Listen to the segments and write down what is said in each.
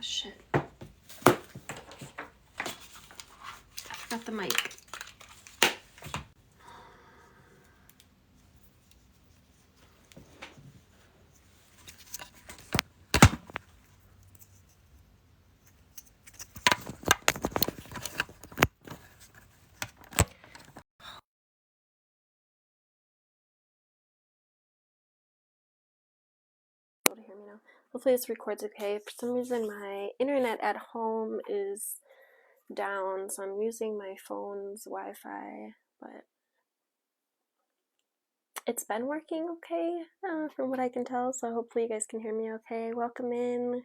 shit. I forgot the mic. To hear me now. Hopefully this records okay. For some reason my internet at home is down, so I'm using my phone's Wi-Fi, but it's been working okay from what I can tell, so hopefully you guys can hear me okay. Welcome in.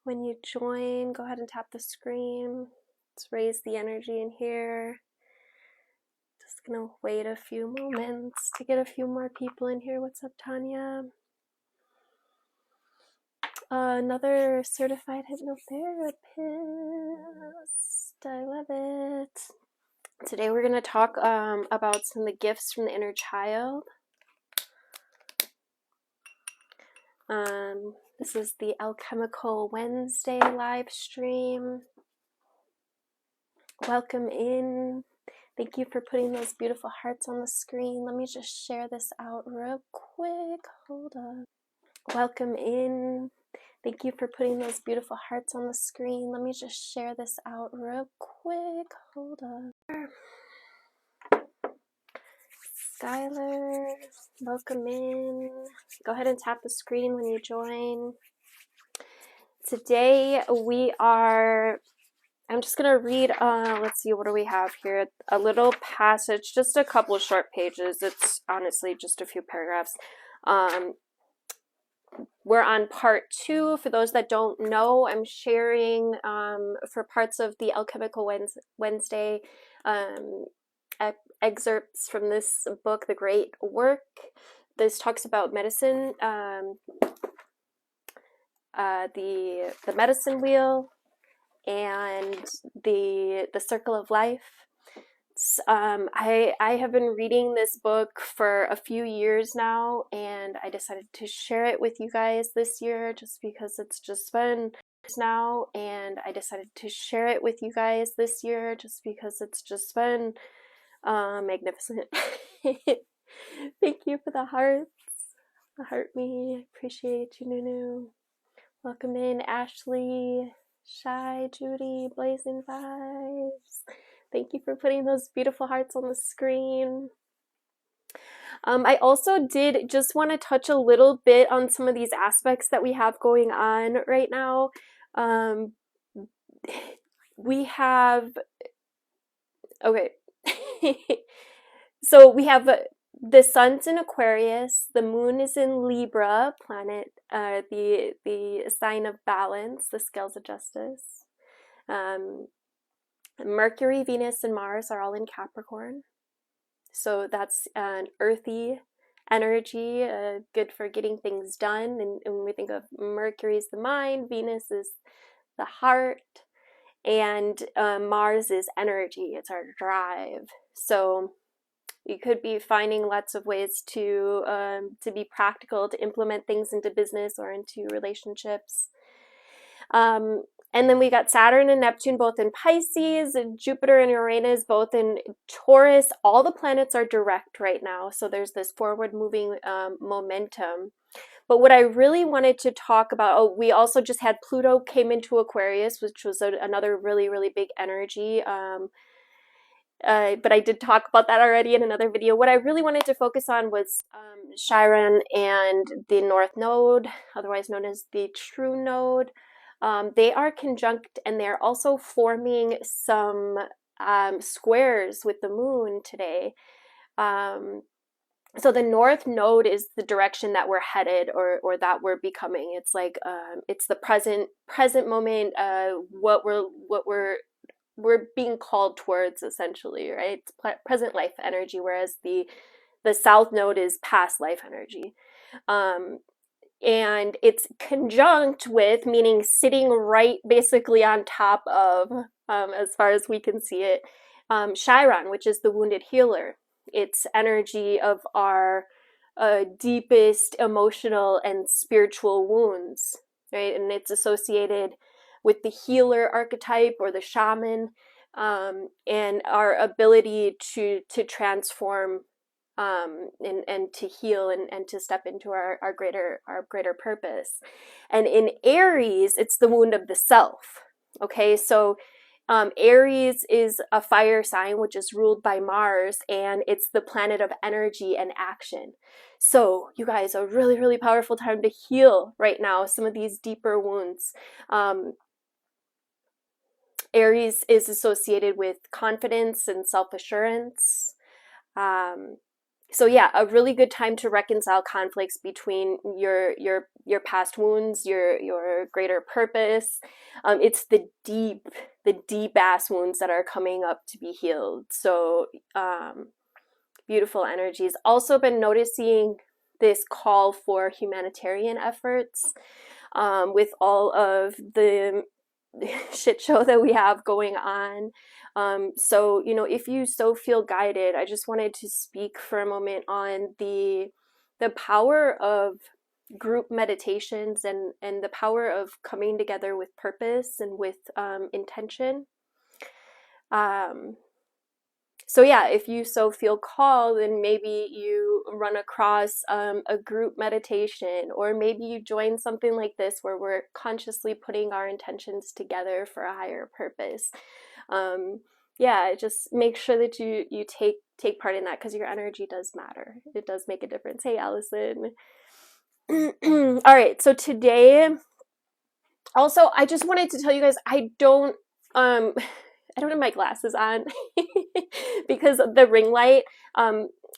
When you join, go ahead and tap the screen. Let's raise the energy in here. Just gonna wait a few moments to get a few more people in here. What's up, Tanya? Another certified hypnotherapist. I love it. Today we're going to talk about some of the gifts from the inner child. This is the Alchemical Wednesday live stream. Welcome in. Thank you for putting those beautiful hearts on the screen. Let me just share this out real quick. Hold on. Welcome in. Thank you for putting those beautiful hearts on the screen. Let me just share this out real quick. Hold on. Skylar, welcome in. Go ahead and tap the screen when you join. Today we are, I'm just going to read, let's see, what do we have here? A little passage, just a couple of short pages. It's honestly just a few paragraphs. We're on part 2. For those that don't know, I'm sharing for parts of the Alchemical Wednesday excerpts from this book, The Great Work. This talks about medicine, the medicine wheel, and the circle of life. I have been reading this book for a few years now, and I decided to share it with you guys this year just because it's just been magnificent. Thank you for the hearts. The heart me. I appreciate you, Nunu. Welcome in, Ashley, Shy, Judy, Blazing Vibes. Thank you for putting those beautiful hearts on the screen. I also did just want to touch a little bit on some of these aspects that we have going on right now. We have, okay, so we have the sun's in Aquarius, the moon is in Libra, planet, the sign of balance, the scales of justice. Mercury, Venus, and Mars are all in Capricorn. So that's an earthy energy, good for getting things done. And when we think of Mercury is the mind, Venus is the heart, and Mars is energy, it's our drive. So you could be finding lots of ways to be practical, to implement things into business or into relationships. And then we got Saturn and Neptune both in Pisces, and Jupiter and Uranus both in Taurus. All the planets are direct right now, so there's this forward moving momentum. But what I really wanted to talk about, we also just had Pluto came into Aquarius, which was another really, really big energy. But I did talk about that already in another video. What I really wanted to focus on was Chiron and the North Node, otherwise known as the True Node. They are conjunct, and they're also forming some squares with the moon today. So the North Node is the direction that we're headed, or that we're becoming. It's like it's the present moment. What we're being called towards, essentially, right? It's present life energy, whereas the South Node is past life energy. And it's conjunct with, meaning sitting right basically on top of, as far as we can see it, Chiron, which is the wounded healer. It's energy of our deepest emotional and spiritual wounds, right? And it's associated with the healer archetype or the shaman, and our ability to transform, and to heal, and to step into our greater purpose. And in Aries, it's the wound of the self. Okay, so Aries is a fire sign, which is ruled by Mars, and it's the planet of energy and action. So you guys, a really, really powerful time to heal right now some of these deeper wounds. Aries is associated with confidence and self-assurance. So yeah, a really good time to reconcile conflicts between your past wounds, your greater purpose. It's the deep ass wounds that are coming up to be healed. So beautiful energies. Also been noticing this call for humanitarian efforts, with all of the shit show that we have going on. So, you know, if you so feel guided, I just wanted to speak for a moment on the power of group meditations, and the power of coming together with purpose and with intention. So yeah, if you so feel called, and maybe you run across a group meditation, or maybe you join something like this where we're consciously putting our intentions together for a higher purpose. Yeah, just make sure that you take part in that, because your energy does matter. It does make a difference. Hey, Allison. All right, so today, also, I just wanted to tell you guys, I don't have my glasses on because of the ring light.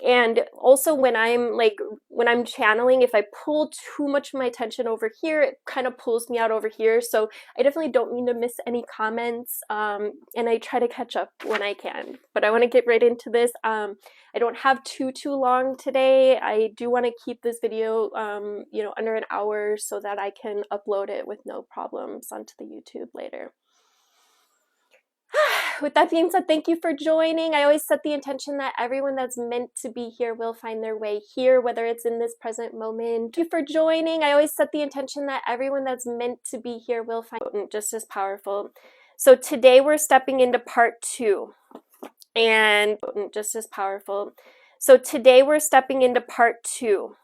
And also when I'm channeling, if I pull too much of my attention over here, it kind of pulls me out over here. So I definitely don't mean to miss any comments. And I try to catch up when I can, but I want to get right into this. I don't have too long today. I do want to keep this video, you know, under an hour, so that I can upload it with no problems onto the YouTube later. With that being said, thank you for joining. I always set the intention that everyone that's meant to be here will find their way here, whether it's in this present moment. Thank you for joining. I always set the intention that everyone that's meant to be here will find just as powerful. So today we're stepping into part 2, and just as powerful. So today we're stepping into part 2,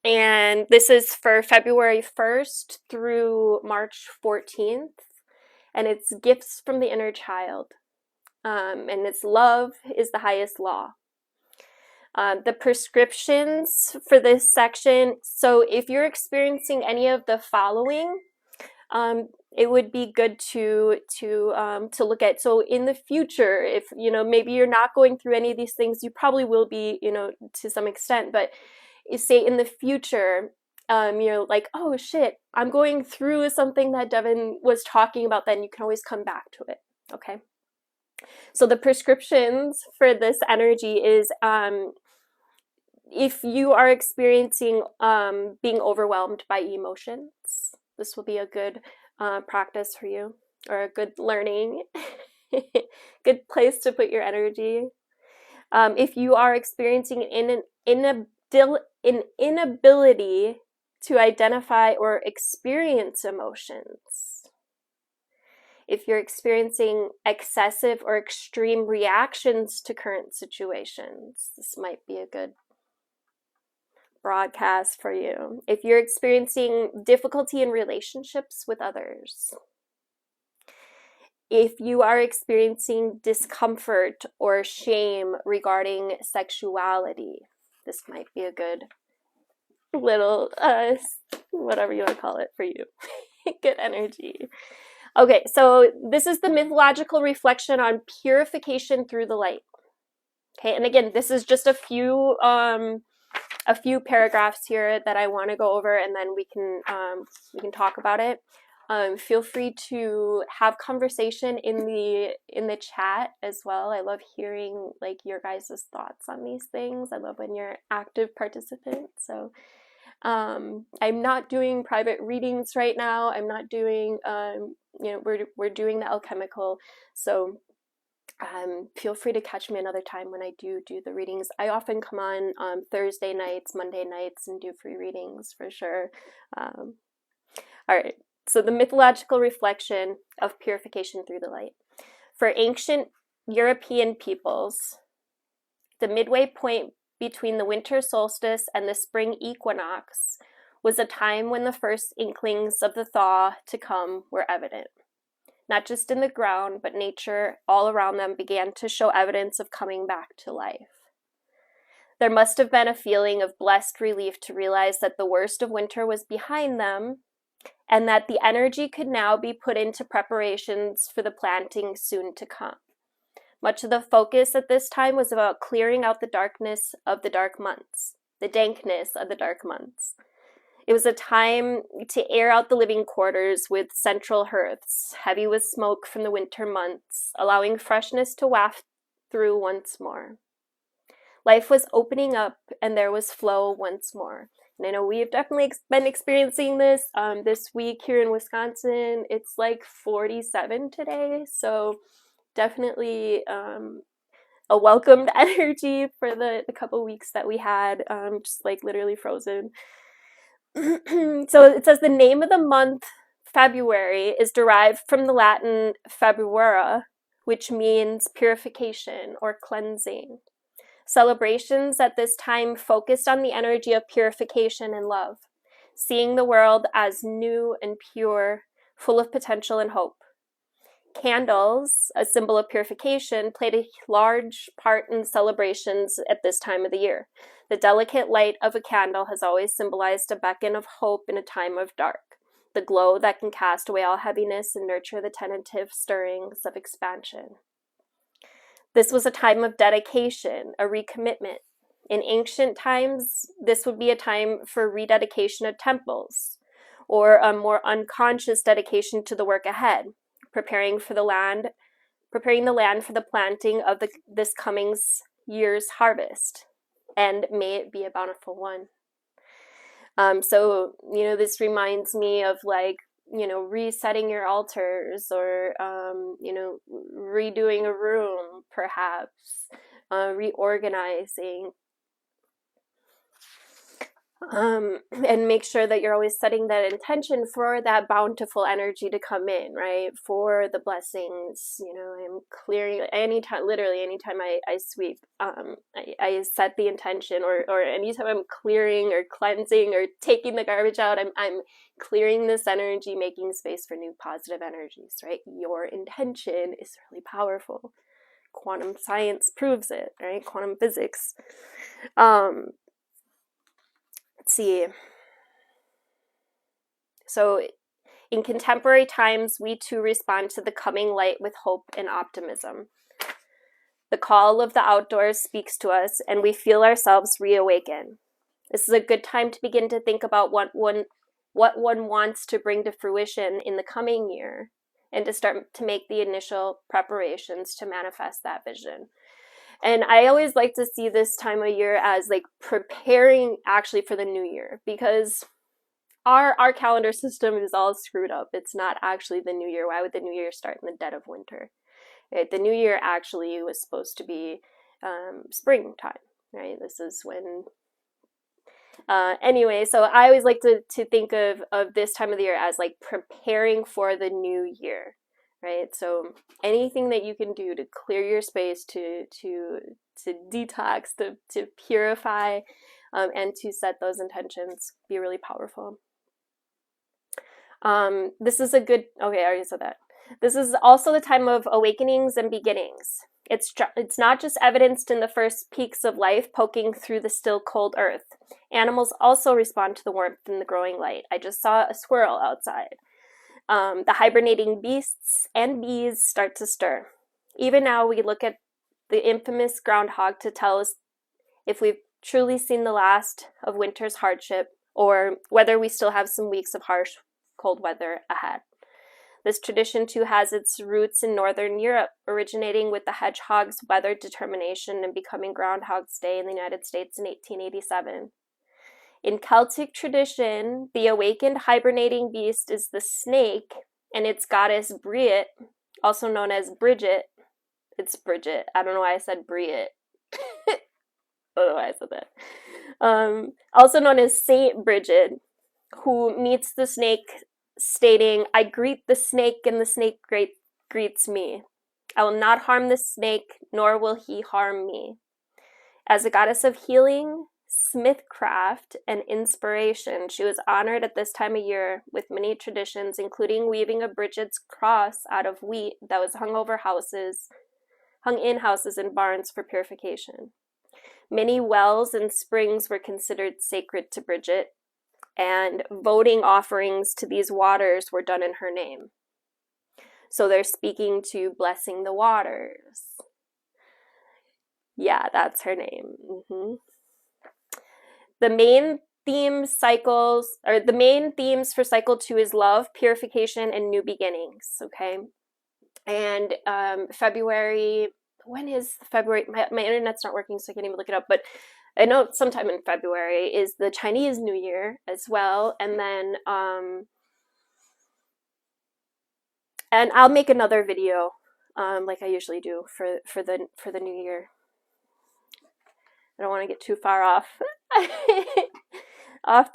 and this is for February 1st through March 14th. And it's gifts from the inner child. And it's love is the highest law. The prescriptions for this section. So if you're experiencing any of the following, it would be good to look at. So in the future, if you know, maybe you're not going through any of these things, you probably will be, you know, to some extent. But you say in the future, you're like, oh shit, I'm going through something that Devin was talking about, then you can always come back to it. Okay. So the prescriptions for this energy is, if you are experiencing being overwhelmed by emotions, this will be a good practice for you, or a good learning, good place to put your energy. If you are experiencing an inability to identify or experience emotions, if you're experiencing excessive or extreme reactions to current situations, this might be a good broadcast for you. If you're experiencing difficulty in relationships with others, if you are experiencing discomfort or shame regarding sexuality, this might be a good little, whatever you want to call it for you. Good energy. Okay, so this is the mythological reflection on purification through the light. Okay, and again, this is just a few paragraphs here that I want to go over, and then we can talk about it. Feel free to have conversation in the chat as well. I love hearing like your guys' thoughts on these things. I love when you're active participants. So I'm not doing private readings right now. I'm not doing you know, we're doing the alchemical. So feel free to catch me another time when I do the readings. I often come on Thursday nights, Monday nights, and do free readings for sure. All right. So the mythological reflection of purification through the light. For ancient European peoples, the midway point between the winter solstice and the spring equinox was a time when the first inklings of the thaw to come were evident. Not just in the ground, but nature all around them began to show evidence of coming back to life. There must have been a feeling of blessed relief to realize that the worst of winter was behind them, and that the energy could now be put into preparations for the planting soon to come. Much of the focus at this time was about clearing out the darkness of the dark months, the dankness of the dark months. It was a time to air out the living quarters with central hearths, heavy with smoke from the winter months, allowing freshness to waft through once more. Life was opening up, and there was flow once more. And I know we've definitely been experiencing this this week here in Wisconsin. It's like 47 today, so definitely a welcomed energy for the couple weeks that we had, just like literally frozen. So it says the name of the month, February, is derived from the Latin februara, which means purification or cleansing. Celebrations at this time focused on the energy of purification and love, seeing the world as new and pure, full of potential and hope. Candles, a symbol of purification, played a large part in celebrations at this time of the year. The delicate light of a candle has always symbolized a beacon of hope in a time of dark, the glow that can cast away all heaviness and nurture the tentative stirrings of expansion. This was a time of dedication, a recommitment. In ancient times, this would be a time for rededication of temples, or a more unconscious dedication to the work ahead, preparing the land for the planting of this coming year's harvest, and may it be a bountiful one. So, this reminds me of resetting your altars, or, redoing a room, perhaps, reorganizing, and make sure that you're always setting that intention for that bountiful energy to come in, right? For the blessings, I'm clearing literally anytime I sweep, I set the intention, or anytime I'm clearing or cleansing or taking the garbage out, I'm clearing this energy, making space for new positive energies, right? Your intention is really powerful. Quantum science proves it, right? Quantum physics. Let's see. So in contemporary times, we too respond to the coming light with hope and optimism. The call of the outdoors speaks to us, and we feel ourselves reawaken. This is a good time to begin to think about what one wants to bring to fruition in the coming year, and to start to make the initial preparations to manifest that vision. And I always like to see this time of year as like preparing actually for the new year, because our calendar system is all screwed up. It's not actually the new year. Why would the new year start in the dead of winter? Right? The new year actually was supposed to be springtime, right? This is when... anyway, so I always like to think of this time of the year as like preparing for the new year, right? So anything that you can do to clear your space, to detox, to purify, and to set those intentions, be really powerful. This is a good... Okay, I already said that. This is also the time of awakenings and beginnings. It's not just evidenced in the first peaks of life poking through the still cold earth. Animals also respond to the warmth and the growing light. I just saw a squirrel outside. The hibernating beasts and bees start to stir. Even now, we look at the infamous groundhog to tell us if we've truly seen the last of winter's hardship, or whether we still have some weeks of harsh, cold weather ahead. This tradition, too, has its roots in Northern Europe, originating with the hedgehog's weather determination and becoming Groundhog's Day in the United States in 1887. In Celtic tradition, the awakened hibernating beast is the snake, and its goddess Bríet, also known as Bridget. It's Bridget. I don't know why I said Bríet. I don't know why I said that. Also known as Saint Bridget, who meets the snake stating, "I greet the snake and the snake greets me. I will not harm the snake, nor will he harm me." As a goddess of healing, smithcraft, and inspiration, she was honored at this time of year with many traditions, including weaving a Bridget's cross out of wheat that was hung in houses and barns for purification. Many wells and springs were considered sacred to Bridget, and voting offerings to these waters were done in her name. So they're speaking to blessing the waters. Yeah, that's her name. The main themes for cycle 2 is love, purification, and new beginnings. Okay, and February. When is February? My internet's not working, so I can't even look it up. But I know sometime in February is the Chinese New Year as well, and then and I'll make another video, like I usually do for the New Year. I don't want to get too far off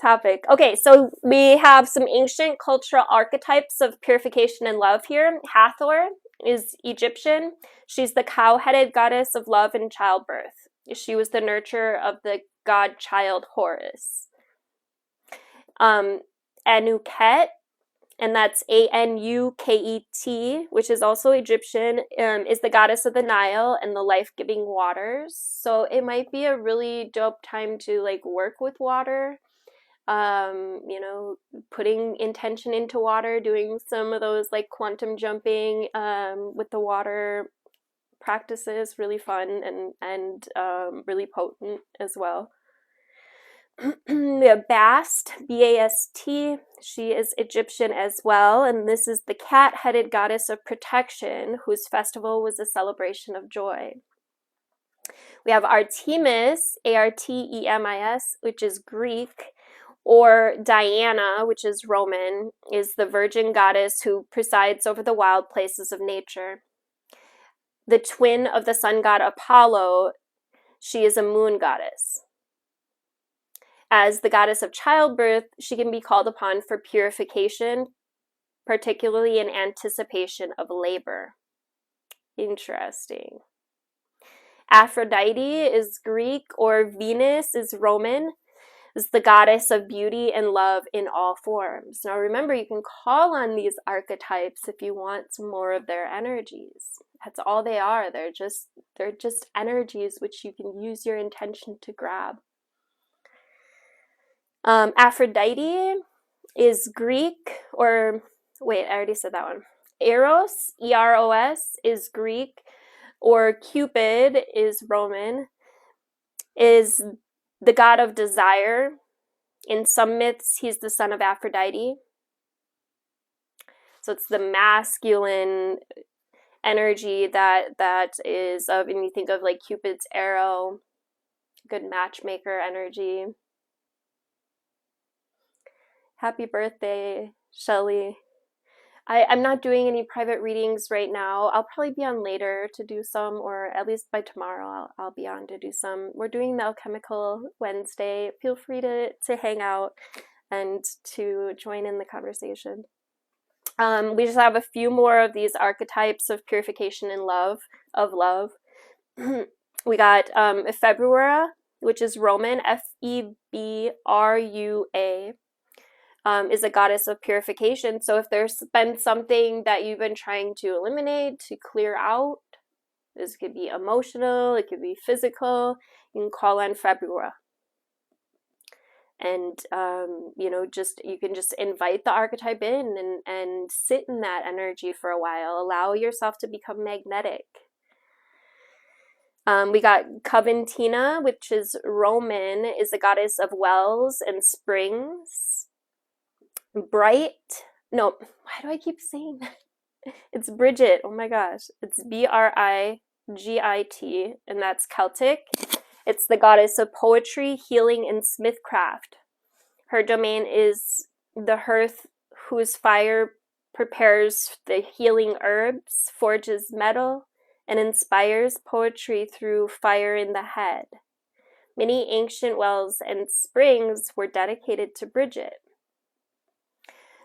topic. Okay, so we have some ancient cultural archetypes of purification and love here. Hathor is Egyptian. She's the cow-headed goddess of love and childbirth. She was the nurturer of the god-child Horus. Anuket, and that's Anuket, which is also Egyptian, is the goddess of the Nile and the life-giving waters. So it might be a really dope time to like work with water, you know, putting intention into water, doing some of those like quantum jumping with the water practices, really fun and really potent as well. We have Bast, B-A-S-T. She is Egyptian as well, and this is the cat-headed goddess of protection, whose festival was a celebration of joy. We have Artemis, A-R-T-E-M-I-S, which is Greek, or Diana, which is Roman, is the virgin goddess who presides over the wild places of nature. The twin of the sun god Apollo, she is a moon goddess. As the goddess of childbirth, she can be called upon for purification, particularly in anticipation of labor. Interesting. Aphrodite is Greek, or Venus is Roman. Is the goddess of beauty and love in all forms. Now remember, you can call on these archetypes if you want some more of their energies. That's all they are. They're just energies which you can use your intention to grab. Aphrodite is Greek, or wait, I already said that one. Eros, E-R-O-S, is Greek, or Cupid is Roman, is the god of desire. In some myths, he's the son of Aphrodite. So it's the masculine energy that is of, and you think of like Cupid's arrow, good matchmaker energy. Happy birthday, Shelly. I'm not doing any private readings right now. I'll probably be on later to do some, or at least by tomorrow I'll be on to do some. We're doing the Alchemical Wednesday. Feel free to hang out and to join in the conversation. We just have a few more of these archetypes of purification and love. We got Februa, which is Roman, F-E-B-R-U-A. Is a goddess of purification. So if there's been something that you've been trying to eliminate, to clear out, this could be emotional, it could be physical, you can call on Februa. And, you know, you can just invite the archetype in and sit in that energy for a while. Allow yourself to become magnetic. We got Coventina, which is Roman, is a goddess of wells and springs. Why do I keep saying that? It's Bridget. Oh my gosh. It's B-R-I-G-I-T, and that's Celtic. It's the goddess of poetry, healing, and smithcraft. Her domain is the hearth, whose fire prepares the healing herbs, forges metal, and inspires poetry through fire in the head. Many ancient wells and springs were dedicated to Bridget.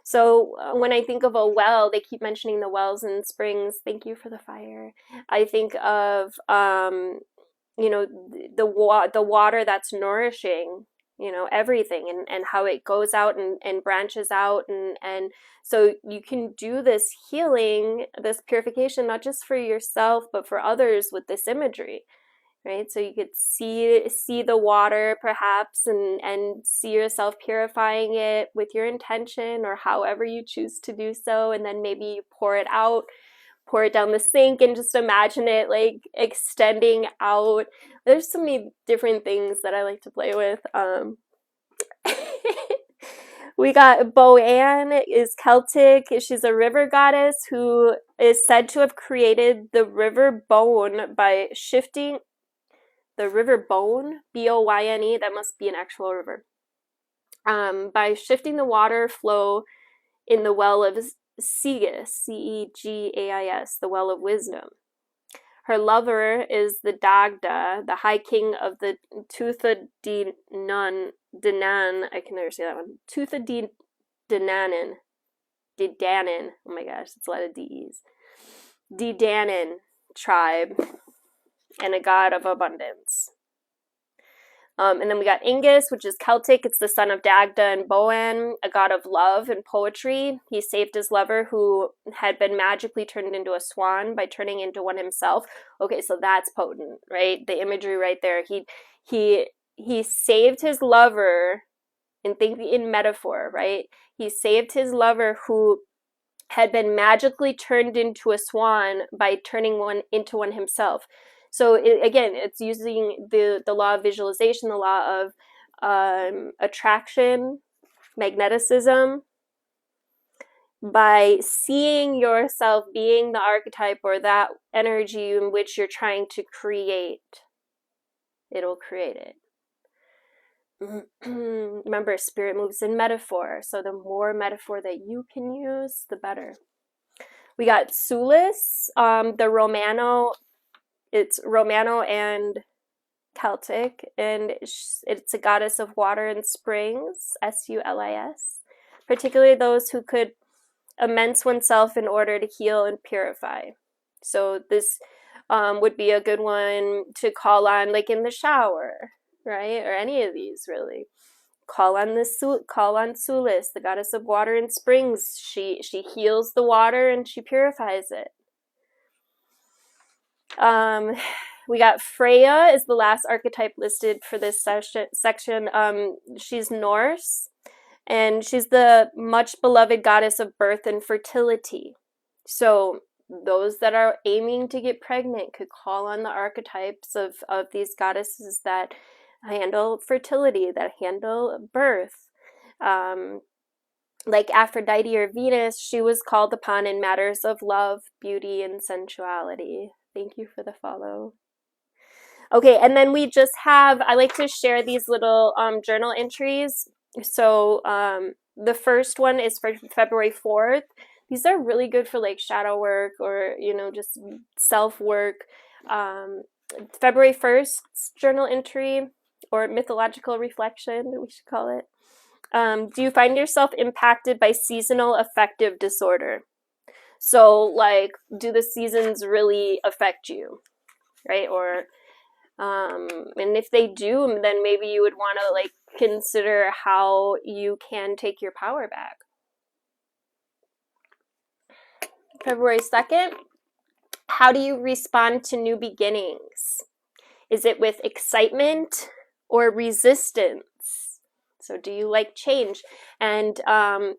So when I think of a well, they keep mentioning the wells and springs. Thank you for the fire. I think of, you know, the water that's nourishing, you know, everything, and how it goes out and branches out. And so you can do this healing, this purification, not just for yourself, but for others with this imagery. Right, so you could see the water perhaps, and see yourself purifying it with your intention, or however you choose to do so, and then maybe you pour it out, pour it down the sink, and just imagine it like extending out. There's so many different things that I like to play with. We got Boann is Celtic. She's a river goddess who is said to have created the river Boyne by shifting the river Boyne, B-O-Y-N-E, that must be an actual river, by shifting the water flow in the well of Segis, C-E-G-A-I-S, the well of wisdom. Her lover is the Dagda, the high king of the Tuatha De Danann, I can never say that one, Tuatha De Danann, oh my gosh, it's a lot of D-Es, De Danann tribe, and a god of abundance. And then we got Ingus, which is Celtic. It's the son of Dagda and Boann, a god of love and poetry. He saved his lover, who had been magically turned into a swan, by turning into one himself. Okay, so that's potent, right? The imagery right there. He saved his lover, and think in metaphor, right? He saved his lover who had been magically turned into a swan by turning one into one himself. So again, it's using the law of visualization, the law of attraction, magneticism, by seeing yourself being the archetype or that energy in which you're trying to create. It'll create it. Remember, spirit moves in metaphor, so the more metaphor that you can use, the better. We got Sulis, the Romano. It's Romano and Celtic, and it's a goddess of water and springs, S-U-L-I-S, particularly those who could immerse oneself in order to heal and purify. So this would be a good one to call on, like in the shower, right? Or any of these, really. Call on Sulis, the goddess of water and springs. She heals the water and she purifies it. We got Freya is the last archetype listed for this section. She's Norse, and she's the much beloved goddess of birth and fertility. So those that are aiming to get pregnant could call on the archetypes of these goddesses that handle fertility, that handle birth. Like Aphrodite or Venus, she was called upon in matters of love, beauty, and sensuality. Thank you for the follow. Okay, and then we just have, I like to share these little journal entries. So the first one is for February 4th. These are really good for like shadow work, or, you know, just self-work. February 1st's journal entry, or mythological reflection, we should call it. Do you find yourself impacted by seasonal affective disorder? So, like, do the seasons really affect you, right? Or, and if they do, then maybe you would want to, like, consider how you can take your power back. February 2nd, how do you respond to new beginnings? Is it with excitement or resistance? So do you like change? And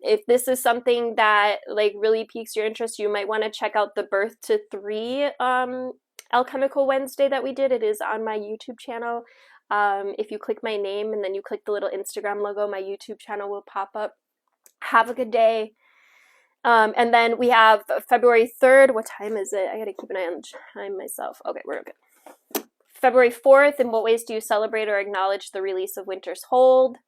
if this is something that like really piques your interest, you might want to check out the Birth to 3 Alchemical Wednesday that we did. It is on my YouTube channel. If you click my name and then you click the little Instagram logo, my YouTube channel will pop up. Have a good day. And then we have February 3rd. What time is it? I gotta keep an eye on the time myself. Okay, we're good. February 4th, in what ways do you celebrate or acknowledge the release of winter's hold?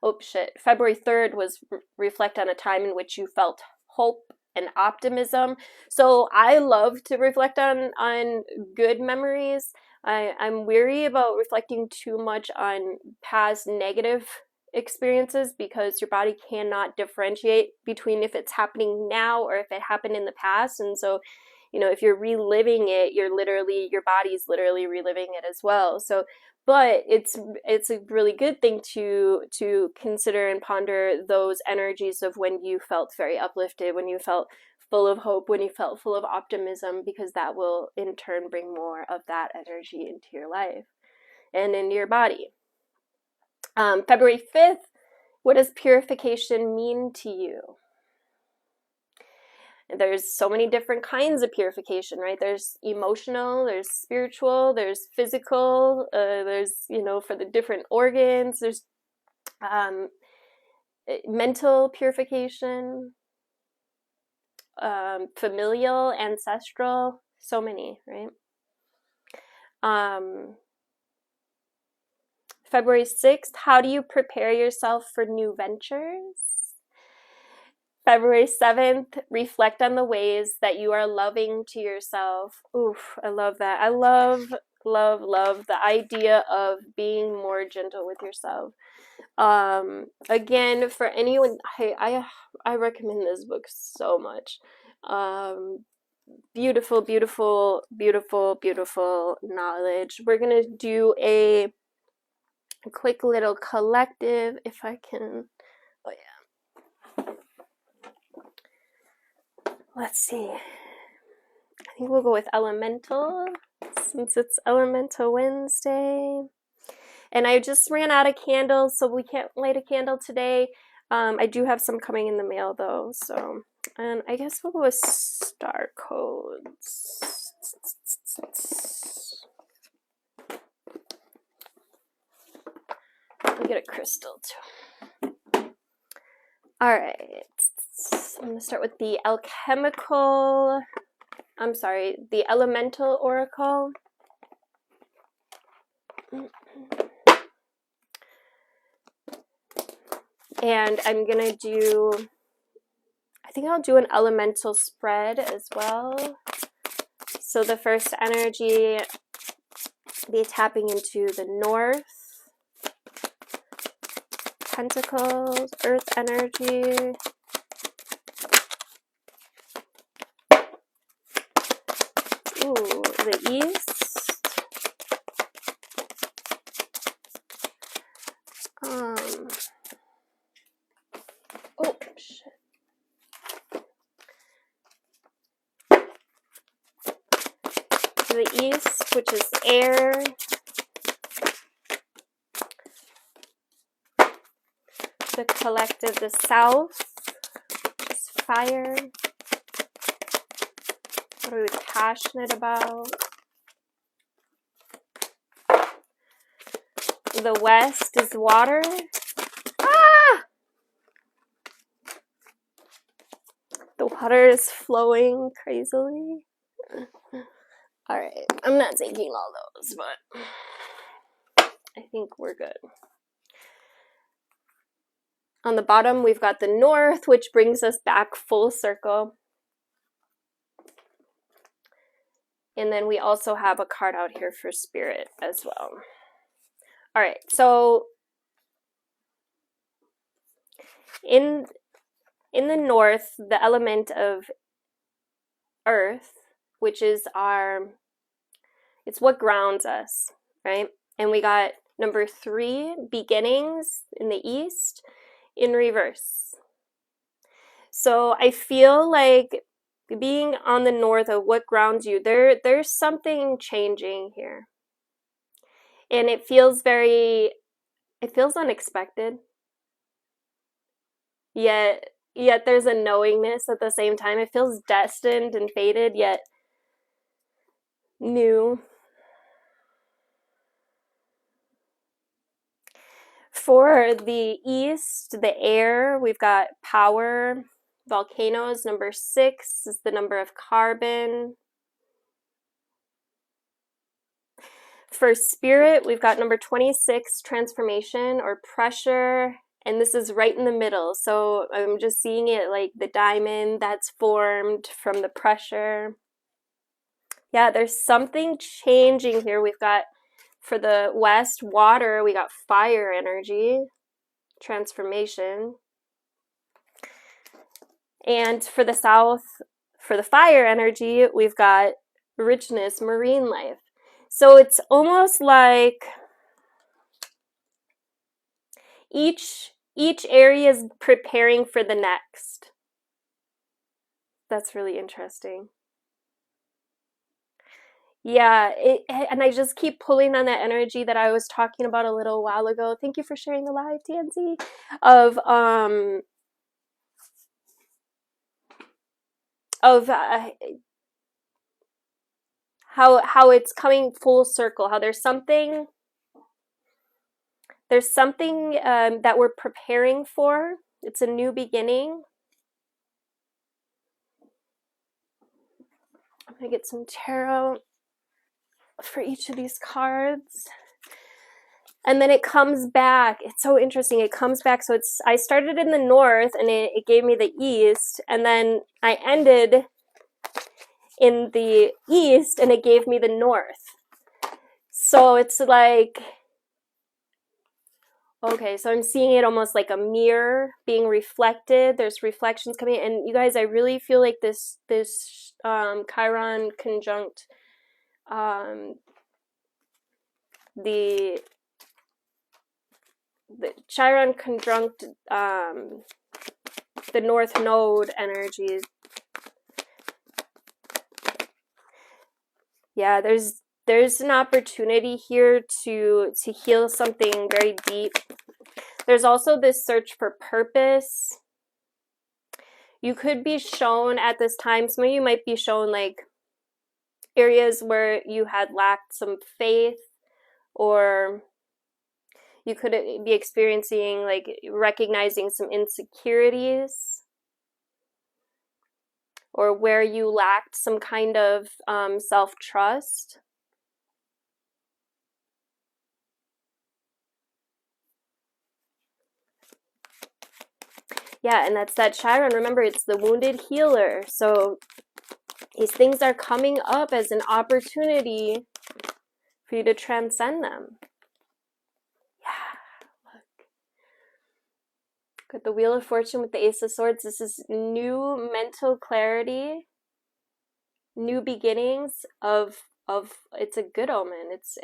Oh shit. February 3rd was reflect on a time in which you felt hope and optimism. So I love to reflect on good memories. I'm weary about reflecting too much on past negative experiences, because your body cannot differentiate between if it's happening now or if it happened in the past. And so, you know, if you're reliving it, your body's literally reliving it as well. So, but it's a really good thing to consider and ponder those energies of when you felt very uplifted, when you felt full of hope, when you felt full of optimism, because that will in turn bring more of that energy into your life and into your body. February 5th, what does purification mean to you? There's so many different kinds of purification, right? There's emotional, there's spiritual, there's physical, there's, you know, for the different organs, there's mental purification, familial, ancestral, so many, right? February 6th, how do you prepare yourself for new ventures? February 7th, reflect on the ways that you are loving to yourself. Oof, I love that. I love the idea of being more gentle with yourself. Again, for anyone, I recommend this book so much. Beautiful, beautiful, beautiful, beautiful knowledge. We're gonna do a quick little collective, if I can. Oh yeah. Let's see. I think we'll go with Elemental, since it's Elemental Wednesday. And I just ran out of candles, so we can't light a candle today. I do have some coming in the mail though, so, and I guess we'll go with star codes. I'll get a crystal too. Alright, I'm going to start with the the Elemental Oracle. And I'm going to do, I think I'll do an elemental spread as well. So the first energy, be tapping into the North, Pentacles, Earth energy. Ooh, the East. Oh, shit. The East, which is air. The collective, the South, which is fire. What are we passionate about? The West is water. Ah! The water is flowing crazily. Alright, I'm not taking all those, but I think we're good. On the bottom, we've got the North, which brings us back full circle. And then we also have a card out here for Spirit as well. All right, so in the North, the element of Earth, which is it's what grounds us, right? And we got number 3, beginnings in the East, in reverse. So I feel like being on the North of what grounds you, there's something changing here. And it feels unexpected. Yet there's a knowingness at the same time. It feels destined and fated, yet new. For the East, the air, we've got power, volcanoes. Number 6 is the number of carbon. For Spirit, we've got number 26, transformation or pressure. And this is right in the middle. So I'm just seeing it like the diamond that's formed from the pressure. Yeah, there's something changing here. We've got, for the West, water, we got fire energy. transformation. And for the south, for the fire energy, we've got richness, marine life. So it's almost like each area is preparing for the next. That's really interesting. Yeah, and I just keep pulling on that energy that I was talking about a little while ago. Thank you for sharing the live, TNC. Of how it's coming full circle. How there's something that we're preparing for. It's a new beginning. I'm gonna get some tarot for each of these cards. And then it comes back. It's so interesting. It comes back. So I started in the north and it gave me the east. And then I ended in the east and it gave me the north. So it's like, okay, so I'm seeing it almost like a mirror being reflected. There's reflections coming in. And you guys, I really feel like this Chiron conjunct the Chiron conjunct the North Node energies. Yeah, there's an opportunity here to heal something very deep. There's also this search for purpose. You could be shown at this time, some of you might be shown like areas where you had lacked some faith, or you could be experiencing, like, recognizing some insecurities, or where you lacked some kind of self-trust. Yeah, and that's that Chiron. Remember, it's the wounded healer. So these things are coming up as an opportunity for you to transcend them. Yeah, look. Got the Wheel of Fortune with the Ace of Swords. This is new mental clarity, new beginnings of it's a good omen. It's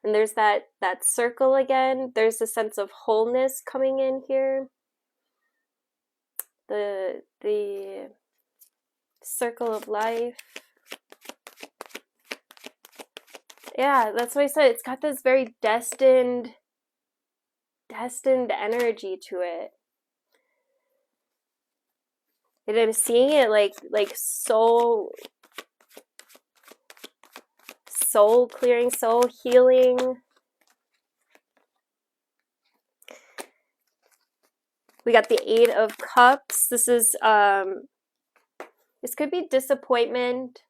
and there's that circle again. There's a sense of wholeness coming in here. The circle of life. Yeah, that's what I said. It's got this very destined energy to it. And I'm seeing it like soul clearing, soul healing. We got the Eight of Cups. This is this could be disappointment,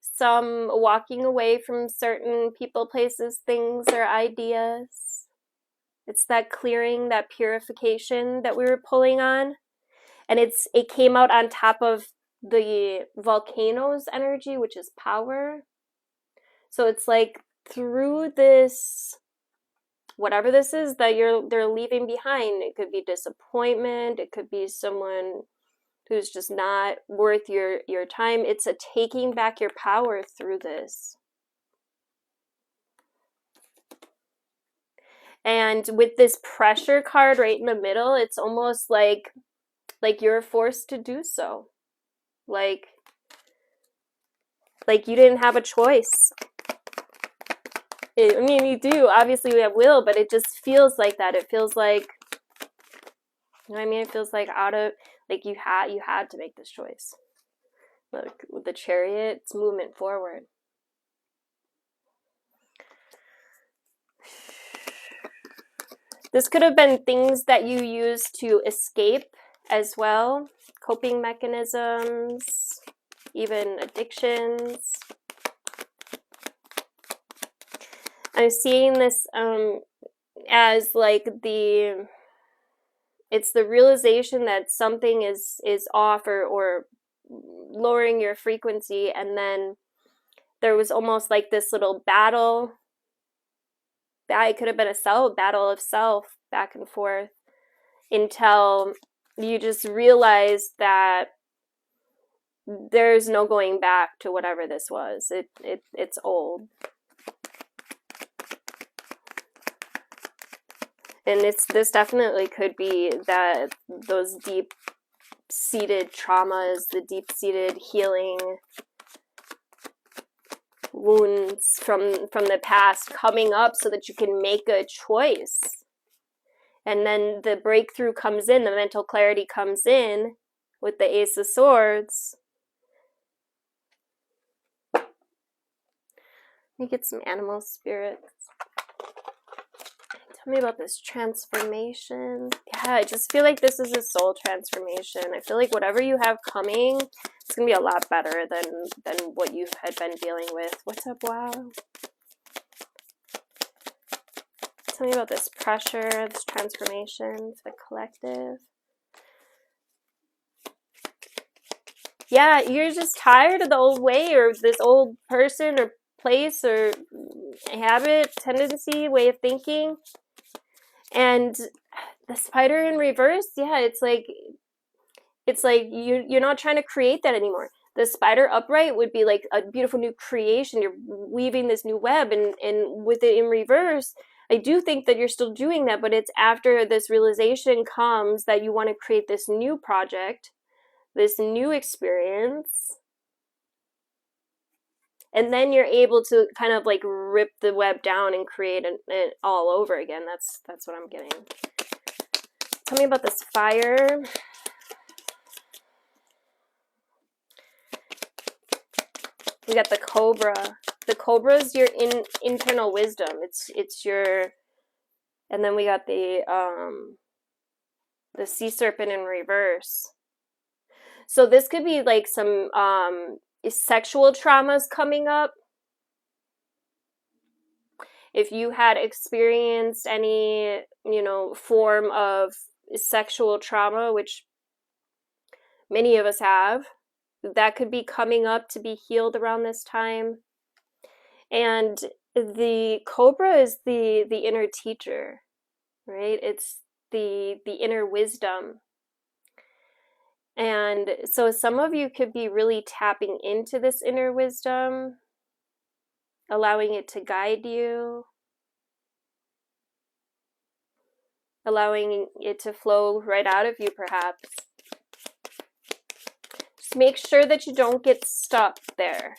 some walking away from certain people, places, things, or ideas. It's that clearing, that purification that we were pulling on. And it came out on top of the volcano's energy, which is power. So it's like through this, whatever this is that they're leaving behind, it could be disappointment, it could be someone who's just not worth your time. It's a taking back your power through this. And with this pressure card right in the middle, it's almost like you're forced to do so. Like you didn't have a choice. I mean, you do. Obviously, we have will, but it just feels like that. It feels like, you know what I mean? It feels like you had to make this choice. Look, with the Chariot, it's movement forward. This could have been things that you used to escape as well. Coping mechanisms, even addictions. I'm seeing this as like it's the realization that something is off or lowering your frequency, and then there was almost like this little battle. It could have been a battle of self, back and forth. until you just realize that there's no going back to whatever this was. It's old. And this definitely could be that those deep-seated traumas, the deep-seated healing wounds from the past coming up so that you can make a choice. And then the breakthrough comes in, the mental clarity comes in with the Ace of Swords. Let me get some animal spirits. Tell me about this transformation. Yeah, I just feel like this is a soul transformation. I feel like whatever you have coming, it's going to be a lot better than what you had been dealing with. What's up, wow? Tell me about this pressure, this transformation, the collective. Yeah, you're just tired of the old way or this old person or place or habit, tendency, way of thinking. And the spider in reverse, yeah, it's like you're not trying to create that anymore. The spider upright would be like a beautiful new creation. You're weaving this new web, and with it in reverse, I do think that you're still doing that, but it's after this realization comes that you want to create this new project, this new experience, and then you're able to kind of like rip the web down and create it all over again. That's what I'm getting. Tell me about this fire. We got the cobra. The cobra is your internal wisdom. It's your, and then we got the sea serpent in reverse. So this could be like some sexual traumas coming up. If you had experienced any, form of sexual trauma, which many of us have, that could be coming up to be healed around this time. And the cobra is the inner teacher, right? It's the inner wisdom. And so some of you could be really tapping into this inner wisdom, allowing it to guide you, allowing it to flow right out of you, perhaps. Just make sure that you don't get stuck there.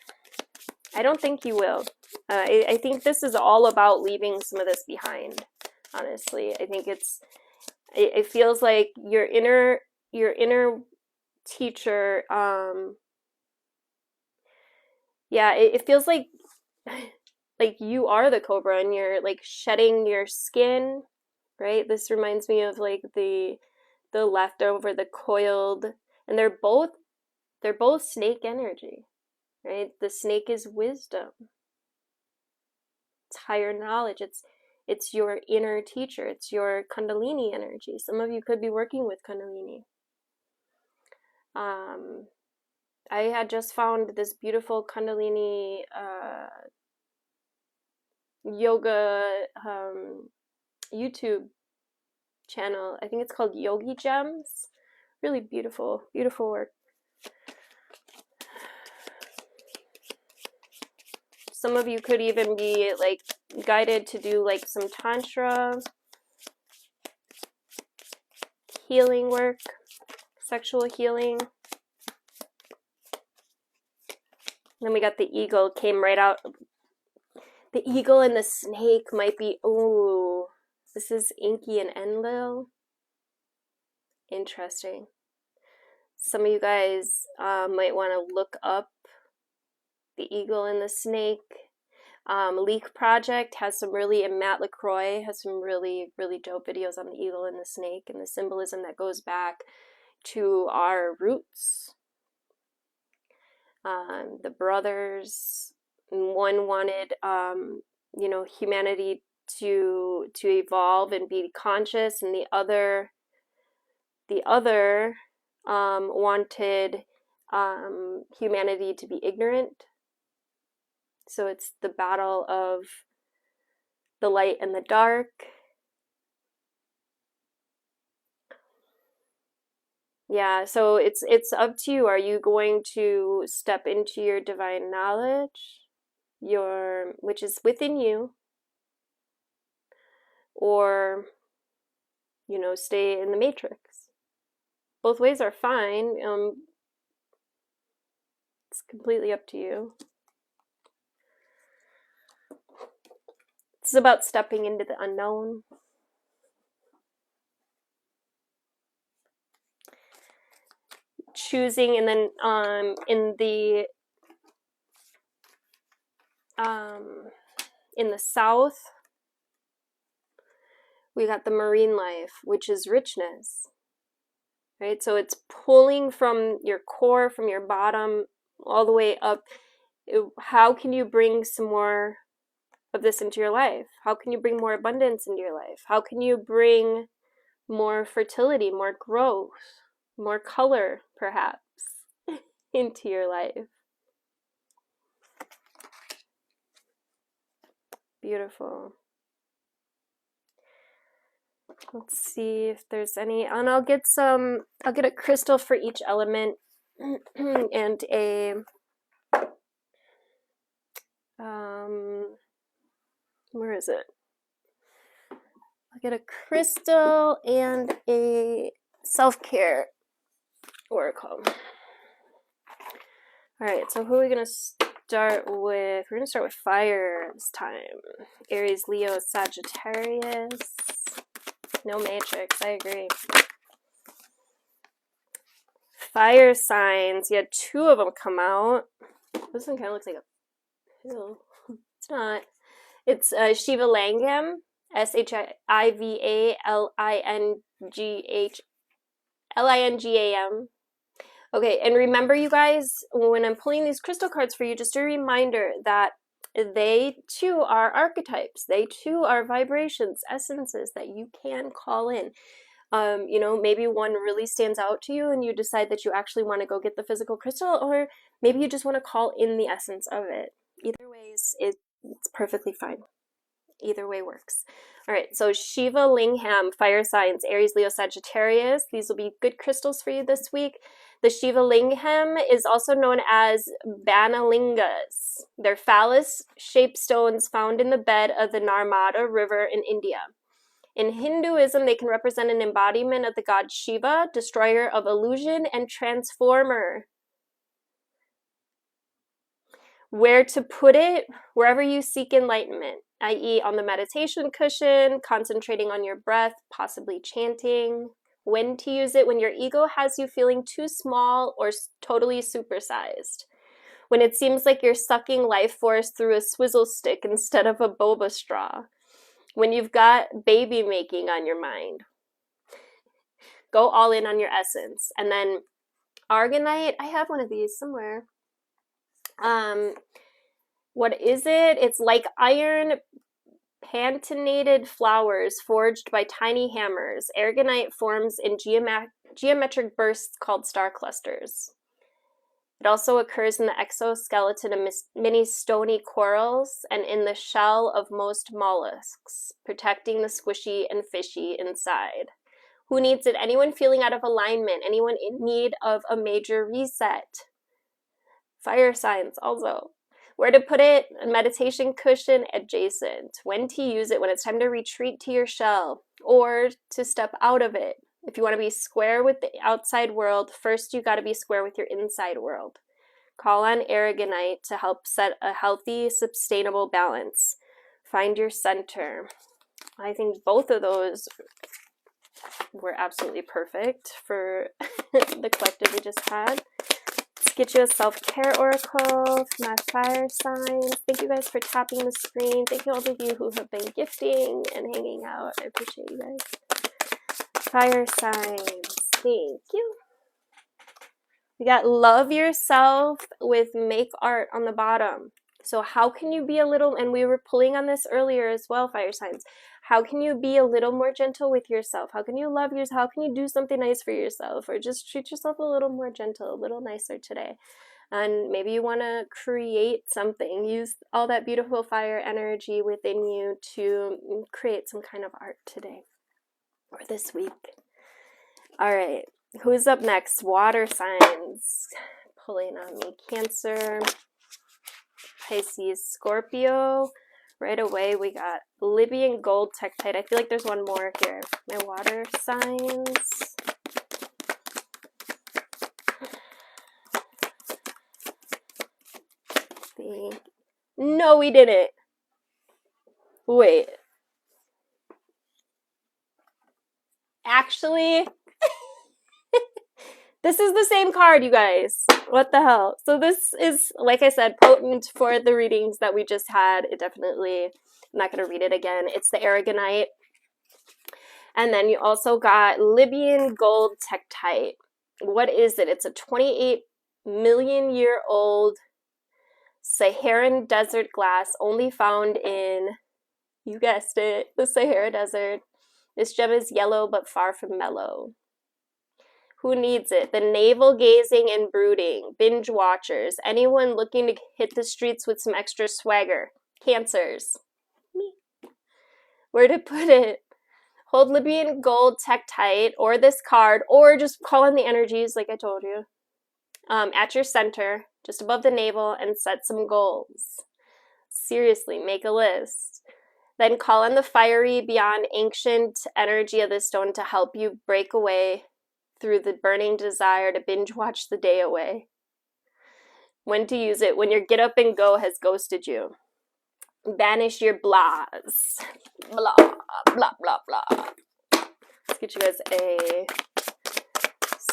I don't think you will. I think this is all about leaving some of this behind, honestly. I think it feels like your inner teacher, yeah, it feels like you are the cobra and you're like shedding your skin, right? This reminds me of like the leftover, the coiled, and they're both snake energy, right? The snake is wisdom. It's higher knowledge. It's your inner teacher. It's your Kundalini energy. Some of you could be working with Kundalini. I had just found this beautiful Kundalini yoga YouTube channel. I think it's called Yogi Gems. Really beautiful, beautiful work. Some of you could even be like guided to do like some tantra healing work, sexual healing. Then we got the eagle, came right out. The eagle and the snake might be, ooh, this is Inky and Enlil. Interesting. Some of you guys might want to look up the eagle and the snake. Leak Project has some really, and Matt LaCroix has some really, really dope videos on the eagle and the snake and the symbolism that goes back to our roots. The brothers, one wanted, humanity to evolve and be conscious, and the other wanted humanity to be ignorant. So it's the battle of the light and the dark. Yeah, so it's up to you. Are you going to step into your divine knowledge, which is within you, or stay in the matrix? Both ways are fine. It's completely up to you. This is about stepping into the unknown. Choosing, and then in the south, we got the marine life, which is richness, right? So it's pulling from your core, from your bottom, all the way up. How can you bring some more of this into your life? How can you bring more abundance into your life? How can you bring more fertility, more growth, more color, perhaps, into your life? Beautiful. Let's see if there's any, and I'll get a crystal for each element and a where is it? I'll get a crystal and a self-care oracle. All right, so who are we gonna start with? We're gonna start with fire this time. Aries, Leo, Sagittarius. No matrix, I agree. Fire signs. You had 2 of them come out. This one kind of looks like a pill. It's not. It's Shiva Lingam, SHIVALINGAM. Okay, and remember, you guys, when I'm pulling these crystal cards for you, just a reminder that they too are archetypes. They too are vibrations, essences that you can call in. Maybe one really stands out to you and you decide that you actually want to go get the physical crystal, or maybe you just want to call in the essence of it. Either way, it's perfectly fine. Either way works. All right, so Shiva Lingam, fire signs, Aries, Leo, Sagittarius. These will be good crystals for you this week. The Shiva Lingam is also known as Banalingas. They're phallus-shaped stones found in the bed of the Narmada River in India. In Hinduism, they can represent an embodiment of the god Shiva, destroyer of illusion and transformer. Where to put it? Wherever you seek enlightenment, i.e. on the meditation cushion, concentrating on your breath, possibly chanting. When to use it? When your ego has you feeling too small or totally supersized. When it seems like you're sucking life force through a swizzle stick instead of a boba straw. When you've got baby making on your mind. Go all in on your essence. And then Argonite, I have one of these somewhere. What is it? It's like iron pantanated flowers forged by tiny hammers. Aragonite forms in geometric bursts called star clusters. It also occurs in the exoskeleton of many stony corals and in the shell of most mollusks, protecting the squishy and fishy inside. Who needs it? Anyone feeling out of alignment? Anyone in need of a major reset? Fire signs also. Where to put it? A meditation cushion adjacent. When to use it? When it's time to retreat to your shell or to step out of it. If you want to be square with the outside world, first you got to be square with your inside world. Call on Aragonite to help set a healthy, sustainable balance. Find your center. I think both of those were absolutely perfect for the collective we just had. Let's get you a self-care oracle, my fire signs. Thank you guys for tapping the screen. Thank you all of you who have been gifting and hanging out. I appreciate you guys. Fire signs. Thank you. We got love yourself with make art on the bottom. So how can you be a little, and we were pulling on this earlier as well, fire signs. How can you be a little more gentle with yourself? How can you love yourself? How can you do something nice for yourself? Or just treat yourself a little more gentle, a little nicer today. And maybe you want to create something. Use all that beautiful fire energy within you to create some kind of art today or this week. All right. Who's up next? Water signs. Pulling on me. Cancer, Pisces, Scorpio. Right away, we got Libyan gold tektite. I feel like there's one more here. My water signs. No, we didn't. Wait. Actually, this is the same card, you guys. What the hell? So this is, like I said, potent for the readings that we just had. It definitely, I'm not going to read it again. It's the Aragonite. And then you also got Libyan gold tektite. What is it? It's a 28 million year old Saharan desert glass, only found in, you guessed it, the Sahara Desert. This gem is yellow but far from mellow. Who needs it? The navel-gazing and brooding, binge watchers, anyone looking to hit the streets with some extra swagger. Cancers. Me. Where to put it? Hold Libyan gold tektite or this card, or just call in the energies like I told you, at your center, just above the navel, and set some goals. Seriously, make a list. Then call on the fiery, beyond ancient energy of the stone to help you break away through the burning desire to binge watch the day away. When to use it? When your get up and go has ghosted you. Banish your blahs. Blah, blah, blah, blah. Let's get you guys a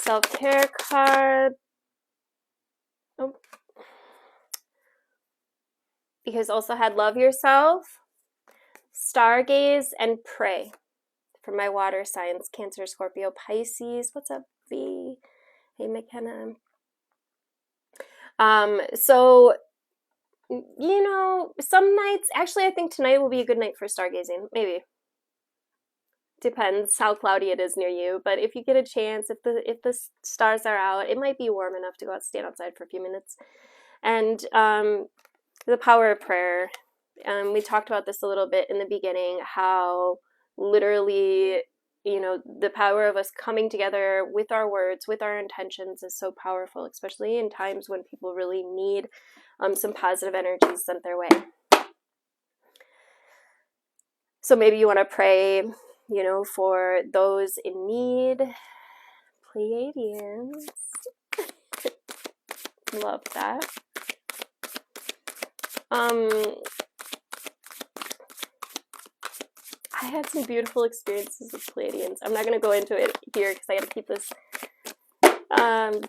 self-care card. Oh. You guys also had love yourself, stargaze, and pray. For my water signs, Cancer, Scorpio, Pisces. What's up, V? Hey, McKenna. So, you know, some nights, actually, I think tonight will be a good night for stargazing. Maybe. Depends how cloudy it is near you. But if you get a chance, if the stars are out, it might be warm enough to go out, stand outside for a few minutes. And the power of prayer. We talked about this a little bit in the beginning, how literally, you know, the power of us coming together with our words, with our intentions is so powerful, especially in times when people really need some positive energies sent their way. So maybe you want to pray, you know, for those in need. Pleiadians. Love that. I had some beautiful experiences with Pleiadians. I'm not going to go into it here because I got to keep this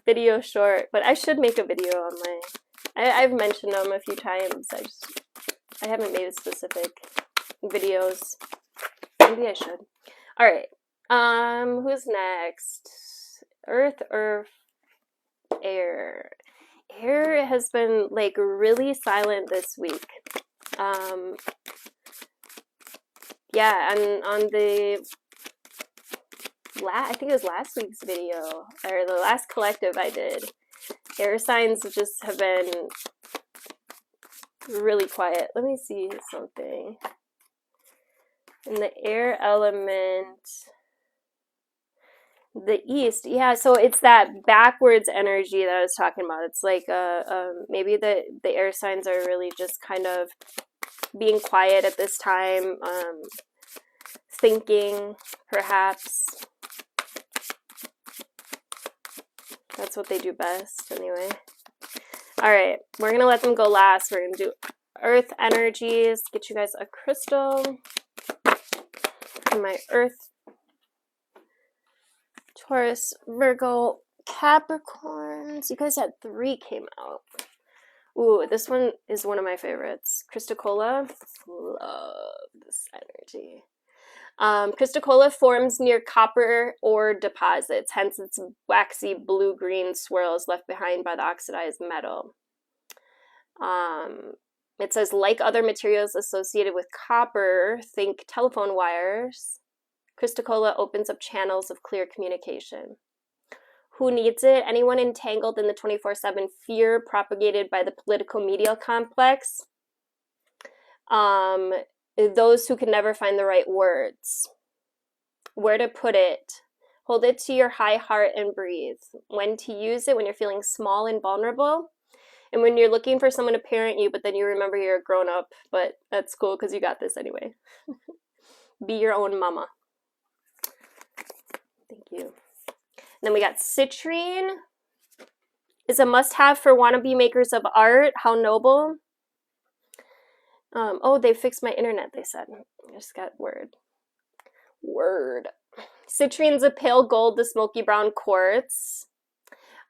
video short, but I should make a video on my... I've mentioned them a few times. I haven't made specific videos. Maybe I should. All right. Who's next? Earth, air. Air has been like really silent this week. Yeah, and on the I think it was last week's video, or the last collective I did, air signs just have been really quiet. Let me see something. In the air element, the east, yeah, so it's that backwards energy that I was talking about. It's like maybe the air signs are really just kind of being quiet at this time, thinking, perhaps. That's what they do best, anyway. All right, we're going to let them go last. We're going to do earth energies. Get you guys a crystal. And my earth, Taurus, Virgo, Capricorns. You guys had 3 came out. Ooh, this one is one of my favorites. Christicola. Love this energy. Christicola forms near copper ore deposits, hence its waxy blue-green swirls left behind by the oxidized metal. It says, like other materials associated with copper, think telephone wires, Christicola opens up channels of clear communication. Who needs it? Anyone entangled in the 24/7 fear propagated by the political media complex. Those who can never find the right words. Where to put it? Hold it to your high heart and breathe. When to use it: when you're feeling small and vulnerable, and when you're looking for someone to parent you, but then you remember you're a grown up, but that's cool because you got this anyway. Be your own mama. Thank you. Then we got citrine. Is a must-have for wannabe makers of art. How noble. Oh, they fixed my internet, they said. I just got word. Citrine's a pale gold, the smoky brown quartz.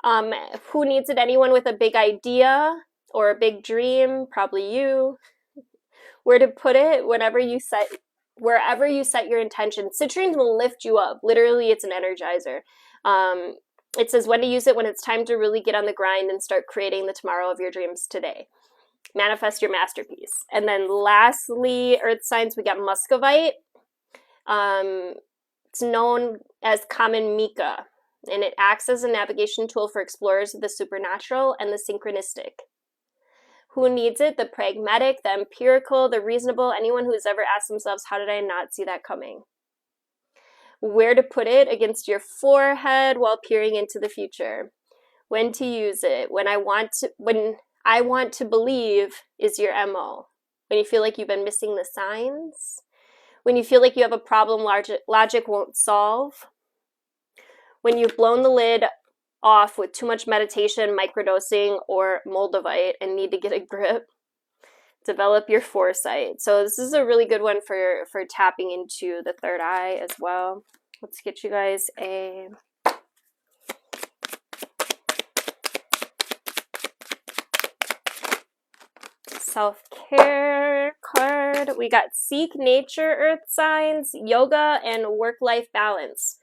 Who needs it? Anyone with a big idea or a big dream, probably you. Where to put it? Wherever you set your intention. Citrine will lift you up. Literally, it's an energizer. It says when to use it: when it's time to really get on the grind and start creating the tomorrow of your dreams today. Manifest your masterpiece. And then lastly, earth signs, we got muscovite. It's known as common mica, and it acts as a navigation tool for explorers of the supernatural and the synchronistic. Who needs it? The pragmatic, the empirical, the reasonable, anyone who has ever asked themselves, how did I not see that coming? Where to put it? Against your forehead while peering into the future. When to use it? When I want to believe is your MO. When you feel like you've been missing the signs. When you feel like you have a problem logic won't solve. When you've blown the lid off with too much meditation, microdosing, or moldavite and need to get a grip. Develop your foresight. So this is a really good one for tapping into the third eye as well. Let's get you guys a self-care card. We got seek nature, earth signs, yoga, and work-life balance.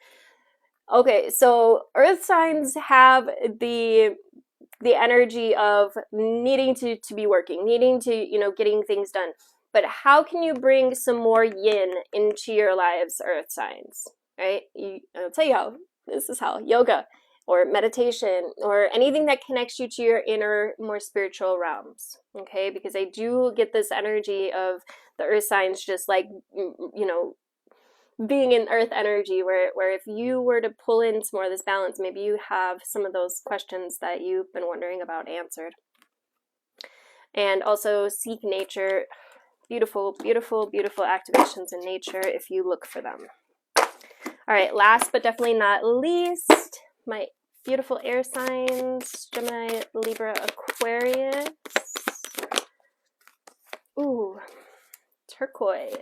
Okay, so earth signs have the energy of needing to be working, needing to, getting things done. But how can you bring some more yin into your lives, earth signs, right? I'll tell you how. This is how. Yoga or meditation or anything that connects you to your inner, more spiritual realms, okay? Because I do get this energy of the earth signs just like, being in earth energy where if you were to pull in some more of this balance, maybe you have some of those questions that you've been wondering about answered. And also seek nature. Beautiful, beautiful, beautiful activations in nature if you look for them. All right, last but definitely not least, my beautiful air signs, Gemini, Libra, Aquarius. Ooh, turquoise.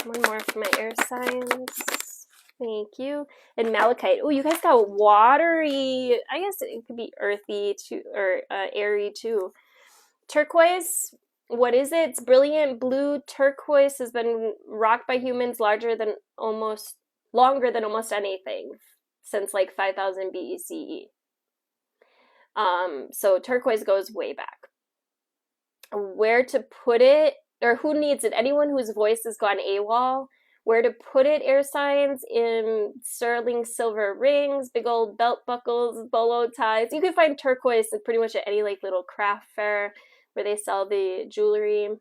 One more for my air signs. Thank you. And malachite. Oh, you guys got watery. I guess it could be earthy too, or airy too. Turquoise. What is it? It's brilliant blue. Turquoise has been rocked by humans longer than almost anything since like 5000 BCE. So turquoise goes way back. Where to put it? Or who needs it? Anyone whose voice has gone AWOL. Where to put it, air signs? In sterling silver rings, big old belt buckles, bolo ties. You can find turquoise pretty much at any like little craft fair where they sell the jewelry.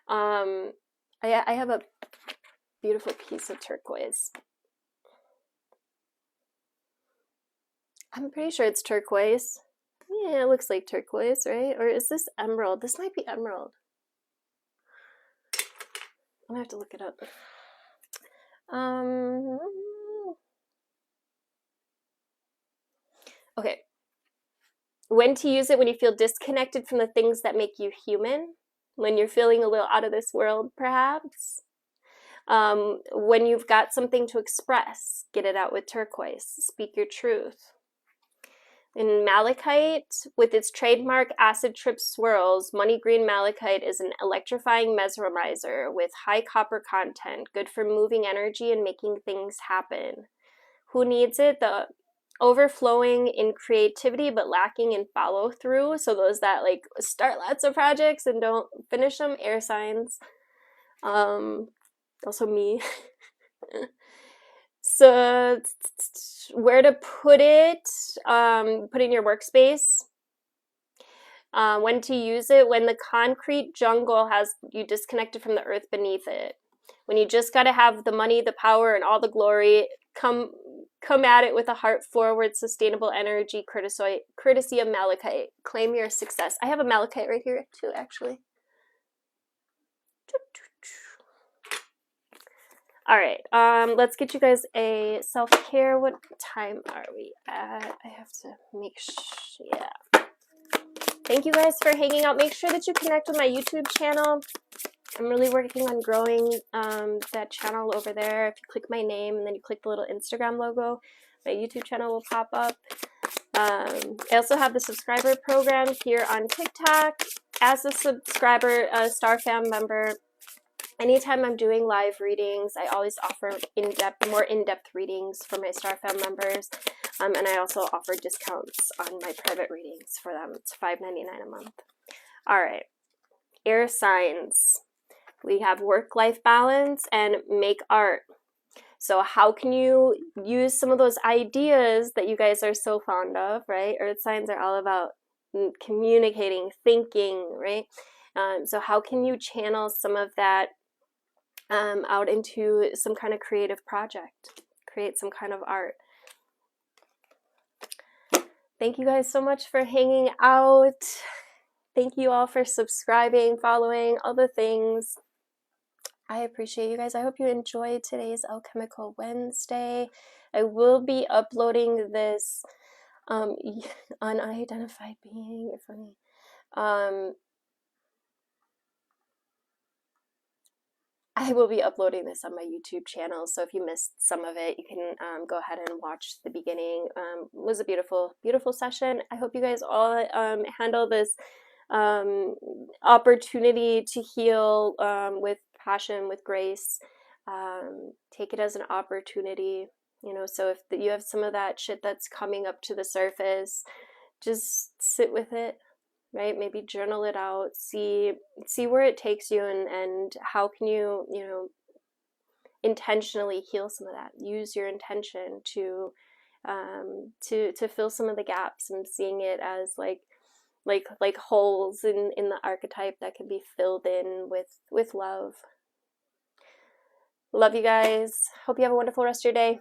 I have a beautiful piece of turquoise. I'm pretty sure it's turquoise. Yeah, it looks like turquoise, right? Or is this emerald? This might be emerald. I'm gonna have to look it up. Okay. When to use it: when you feel disconnected from the things that make you human. When you're feeling a little out of this world, perhaps. When you've got something to express, get it out with turquoise. Speak your truth. In malachite, with its trademark acid trip swirls, money green malachite is an electrifying mesmerizer with high copper content, good for moving energy and making things happen. Who needs it? The overflowing in creativity but lacking in follow through. So those that like start lots of projects and don't finish them, air signs. Also me. So where to put it? Put in your workspace. When to use it: when the concrete jungle has you disconnected from the earth beneath it. when you just got to have the money, the power, and all the glory, come at it with a heart forward, sustainable energy, courtesy of Malachite. Claim your success. I have a Malachite right here too, actually. All right, let's get you guys a self-care. What time are we at? I have to make sure, yeah. Thank you guys for hanging out. Make sure that you connect with my YouTube channel. I'm really working on growing that channel over there. If you click my name and then you click the little Instagram logo, my YouTube channel will pop up. I also have the subscriber program here on TikTok. As a subscriber, a Star Fam member, anytime I'm doing live readings, I always offer more in-depth readings for my Star Fam members. And I also offer discounts on my private readings for them. It's $5.99 a month. All right. Air signs. We have work-life balance and make art. So how can you use some of those ideas that you guys are so fond of, right? Earth signs are all about communicating, thinking, right? So how can you channel some of that out into some kind of creative project? Create some kind of art. Thank you guys so much for hanging out. Thank you all for subscribing, following, all the things. I appreciate you guys. I hope you enjoyed today's Alchemical Wednesday. I will be uploading this unidentified being. You're funny. I will be uploading this on my YouTube channel, so if you missed some of it, you can go ahead and watch the beginning. It was a beautiful, beautiful session. I hope you guys all handle this opportunity to heal with passion, with grace. Take it as an opportunity, you know. So if you have some of that shit that's coming up to the surface, just sit with it, right? Maybe journal it out, see where it takes you, and how can you, you know, intentionally heal some of that. Use your intention to fill some of the gaps, and seeing it as like holes in the archetype that can be filled in with love. Love you guys. Hope you have a wonderful rest of your day.